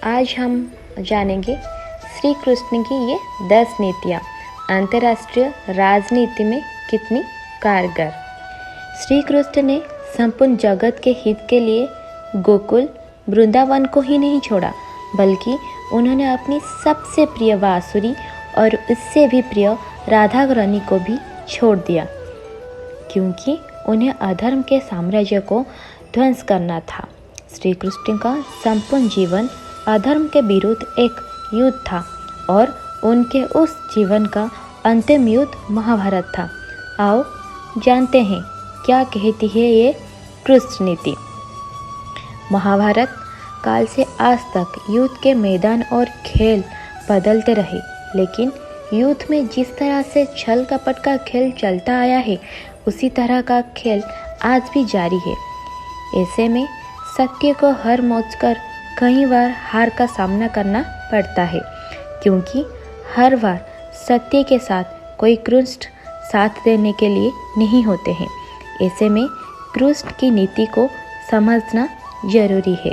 आज हम जानेंगे श्री कृष्ण की ये 10 नीतियाँ अंतर्राष्ट्रीय राजनीति में कितनी कारगर। श्री कृष्ण ने संपूर्ण जगत के हित के लिए गोकुल वृंदावन को ही नहीं छोड़ा, बल्कि उन्होंने अपनी सबसे प्रिय बांसुरी और उससे भी प्रिय राधा रानी को भी छोड़ दिया, क्योंकि उन्हें अधर्म के साम्राज्य को ध्वंस करना था। श्री कृष्ण का संपूर्ण जीवन अधर्म के विरुद्ध एक युद्ध था और उनके उस जीवन का अंतिम युद्ध महाभारत था। आओ जानते हैं क्या कहती है ये कृष्ण नीति। महाभारत काल से आज तक युद्ध के मैदान और खेल बदलते रहे, लेकिन युद्ध में जिस तरह से छल कपट का खेल चलता आया है, उसी तरह का खेल आज भी जारी है। ऐसे में सत्य को हर मोच कर कई बार हार का सामना करना पड़ता है, क्योंकि हर बार सत्य के साथ कोई कृष्ण साथ देने के लिए नहीं होते हैं। ऐसे में कृष्ण की नीति को समझना जरूरी है।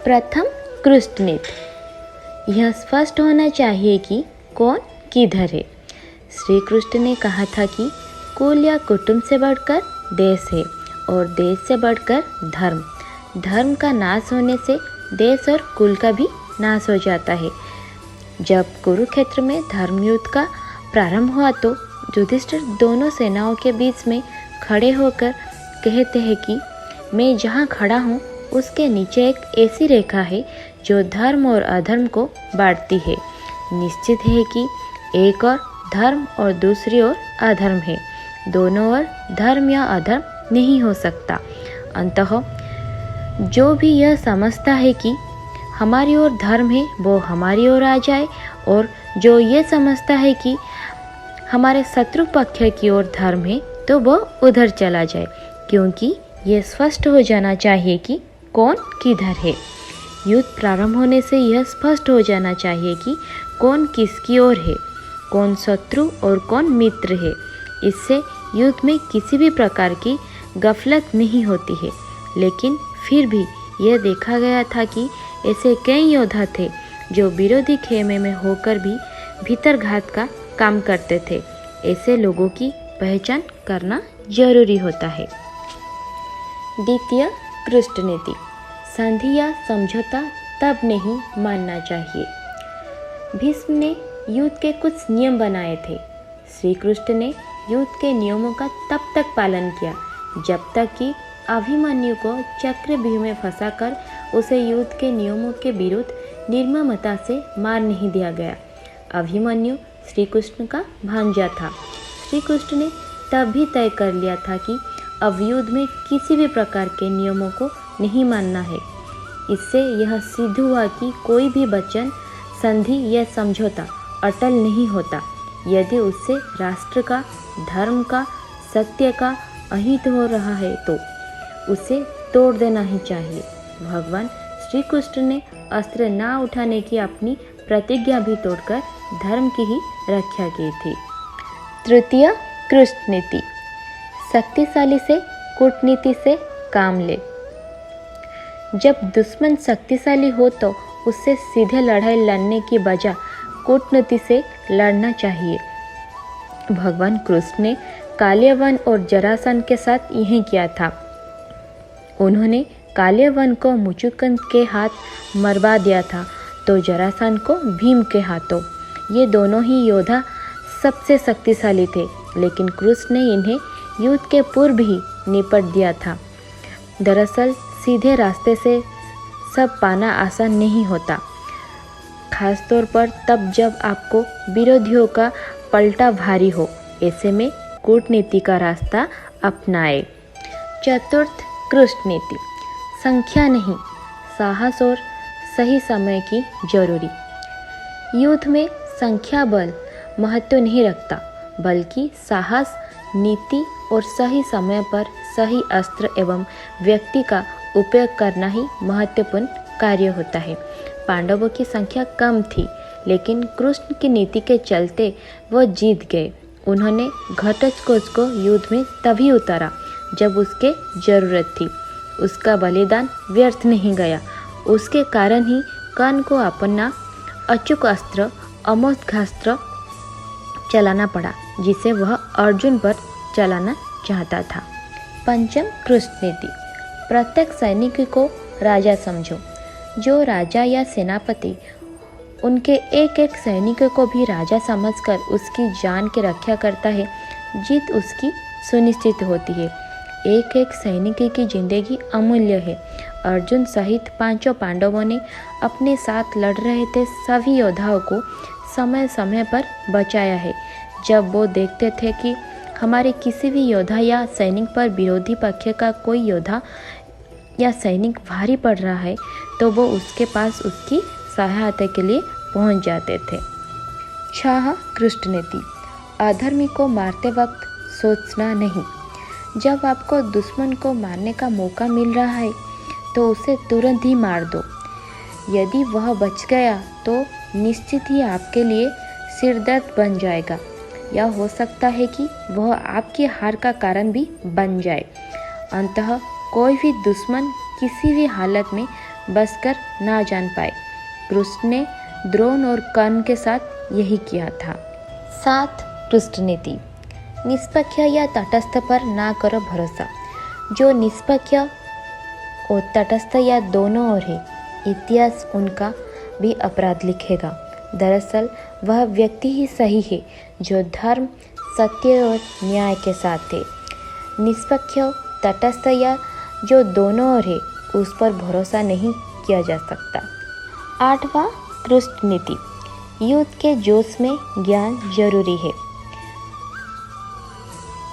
प्रथम कृष्ण नीति, यह स्पष्ट होना चाहिए कि कौन किधर है। श्री कृष्ण ने कहा था कि कुल या कुटुंब से बढ़कर देश है और देश से बढ़कर धर्म। धर्म का नाश होने से देश और कुल का भी नाश हो जाता है। जब कुरुक्षेत्र में धर्मयुद्ध का प्रारंभ हुआ तो युधिष्ठिर दोनों सेनाओं के बीच में खड़े होकर कहते हैं कि मैं जहाँ खड़ा हूँ उसके नीचे एक ऐसी रेखा है जो धर्म और अधर्म को बांटती है। निश्चित है कि एक और धर्म और दूसरी ओर अधर्म है, दोनों ओर धर्म या अधर्म नहीं हो सकता। अंततः जो भी यह समझता है कि हमारी ओर धर्म है वो हमारी ओर आ जाए, और जो ये समझता है कि हमारे शत्रु पक्ष की ओर धर्म है तो वो उधर चला जाए, क्योंकि ये स्पष्ट हो जाना चाहिए कि कौन किधर है। युद्ध प्रारंभ होने से यह स्पष्ट हो जाना चाहिए कि कौन किसकी ओर है, कौन शत्रु और कौन मित्र है। इससे युद्ध में किसी भी प्रकार की गफलत नहीं होती है। लेकिन फिर भी यह देखा गया था कि ऐसे कई योद्धा थे जो विरोधी खेमे में होकर भी भीतरघात का काम करते थे। ऐसे लोगों की पहचान करना जरूरी होता है। द्वितीय कृष्ण नीति, संधि या समझौता तब नहीं मानना चाहिए। भीष्म ने युद्ध के कुछ नियम बनाए थे। श्री कृष्ण ने युद्ध के नियमों का तब तक पालन किया जब तक कि अभिमन्यु को चक्रव्यूह में फंसाकर उसे युद्ध के नियमों के विरुद्ध निर्ममता से मार नहीं दिया गया। अभिमन्यु श्री कृष्ण का भांजा था। श्री कृष्ण ने तब भी तय कर लिया था कि अब युद्ध में किसी भी प्रकार के नियमों को नहीं मानना है। इससे यह सिद्ध हुआ कि कोई भी वचन, संधि या समझौता अटल नहीं होता यदि उससे राष्ट्र का, धर्म का, सत्य का अहित हो रहा है तो उसे तोड़ देना ही चाहिए। भगवान श्री कृष्ण ने अस्त्र ना उठाने की अपनी प्रतिज्ञा भी तोड़कर धर्म की ही रक्षा की थी। तृतीय कृष्ण नीति, शक्तिशाली से कूटनीति से काम ले। जब दुश्मन शक्तिशाली हो तो उससे सीधे लड़ाई लड़ने की बजाय कूटनीति से लड़ना चाहिए। भगवान कृष्ण ने काल्यवन और जरासंध के साथ यही किया था। उन्होंने काल्यवन को मुचुकुंद के हाथ मरवा दिया था तो जरासंध को भीम के हाथों। ये दोनों ही योद्धा सबसे शक्तिशाली थे, लेकिन कृष्ण ने इन्हें युद्ध के पूर्व ही निपट दिया था। दरअसल सीधे रास्ते से सब पाना आसान नहीं होता, खासतौर पर तब जब आपको विरोधियों का पलटा भारी हो। ऐसे में कूटनीति का रास्ता अपनाए। चतुर्थ कृष्ण नीति, संख्या नहीं, साहस और सही समय की जरूरी। युद्ध में संख्या बल महत्व नहीं रखता, बल्कि साहस, नीति और सही समय पर सही अस्त्र एवं व्यक्ति का उपयोग करना ही महत्वपूर्ण कार्य होता है। पांडवों की संख्या कम थी, लेकिन कृष्ण की नीति के चलते वो जीत गए। उन्होंने घटोत्कच को युद्ध में तभी उतारा जब उसके जरूरत थी। उसका बलिदान व्यर्थ नहीं गया। उसके कारण ही कर्ण को अपना अचूक अस्त्र अमोघास्त्र चलाना पड़ा, जिसे वह अर्जुन पर चलाना चाहता था। पंचम, कृष्ण नीति। प्रत्येक सैनिक को राजा समझो। जो राजा या सेनापति उनके एक एक सैनिक को भी राजा समझकर उसकी जान की रक्षा करता है, जीत उसकी सुनिश्चित होती है। एक एक सैनिक की जिंदगी अमूल्य है। अर्जुन सहित पांचों पांडवों ने अपने साथ लड़ रहे थे सभी योद्धाओं को समय समय पर बचाया है। जब वो देखते थे कि हमारे किसी भी योद्धा या सैनिक पर विरोधी पक्ष का कोई योद्धा या सैनिक भारी पड़ रहा है, तो वो उसके पास उसकी सहायता के लिए पहुंच जाते थे। 6. कृष्ण नीति। अधर्मी को मारते वक्त सोचना नहीं। जब आपको दुश्मन को मारने का मौका मिल रहा है तो उसे तुरंत ही मार दो। यदि वह बच गया तो निश्चित ही आपके लिए सिरदर्द बन जाएगा, या हो सकता है कि वह आपकी हार का कारण भी बन जाए। अंततः कोई भी दुश्मन किसी भी हालत में बचकर ना जान पाए। कृष्ण ने द्रोण और कर्ण के साथ यही किया था। 7. कृष्ण नीति। निष्पक्ष या तटस्थ पर ना करो भरोसा। जो निष्पक्ष और तटस्थ या दोनों ओर है, इतिहास उनका भी अपराध लिखेगा। दरअसल वह व्यक्ति ही सही है जो धर्म, सत्य और न्याय के साथ है। निष्पक्ष, तटस्थ या जो दोनों ओर है, उस पर भरोसा नहीं किया जा सकता। 8. कृष्ण नीति। युद्ध के जोश में ज्ञान जरूरी है।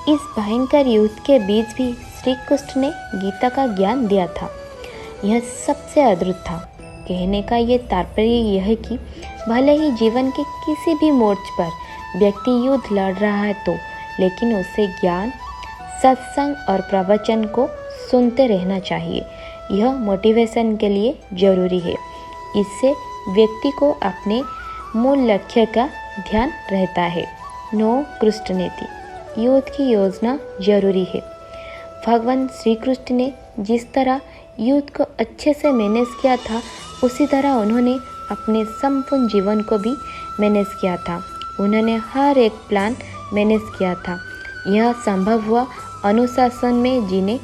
इस भयंकर युद्ध के बीच भी श्री कृष्ण ने गीता का ज्ञान दिया था। यह सबसे अद्भुत था। कहने का ये तात्पर्य यह है कि भले ही जीवन के किसी भी मोर्च पर व्यक्ति युद्ध लड़ रहा है तो, लेकिन उसे ज्ञान, सत्संग और प्रवचन को सुनते रहना चाहिए। यह मोटिवेशन के लिए जरूरी है। इससे व्यक्ति को अपने मूल लक्ष्य का ध्यान रहता है। 9. कृष्ण नीति। युद्ध की योजना जरूरी है। भगवान श्री कृष्ण ने जिस तरह युद्ध को अच्छे से मैनेज किया था, उसी तरह उन्होंने अपने संपूर्ण जीवन को भी मैनेज किया था। उन्होंने हर एक प्लान मैनेज किया था। यह संभव हुआ अनुशासन में जीने,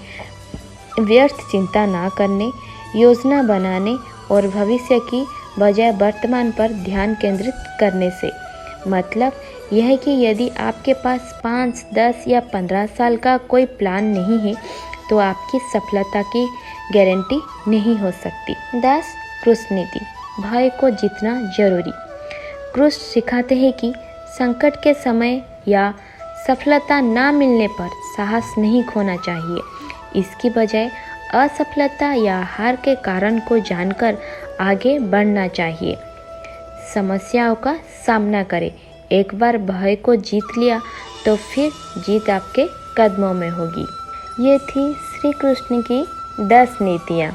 व्यर्थ चिंता ना करने, योजना बनाने और भविष्य की बजाय वर्तमान पर ध्यान केंद्रित करने से। मतलब यह है कि यदि आपके पास 5, 10 या 15 साल का कोई प्लान नहीं है तो आपकी सफलता की गारंटी नहीं हो सकती। 10. कृष्ण नीति। भय को जीतना जरूरी। कृष्ण सिखाते हैं कि संकट के समय या सफलता ना मिलने पर साहस नहीं खोना चाहिए। इसकी बजाय असफलता या हार के कारण को जानकर आगे बढ़ना चाहिए। समस्याओं का सामना करें। एक बार भय को जीत लिया तो फिर जीत आपके कदमों में होगी। ये थी श्री कृष्ण की 10 नीतियाँ।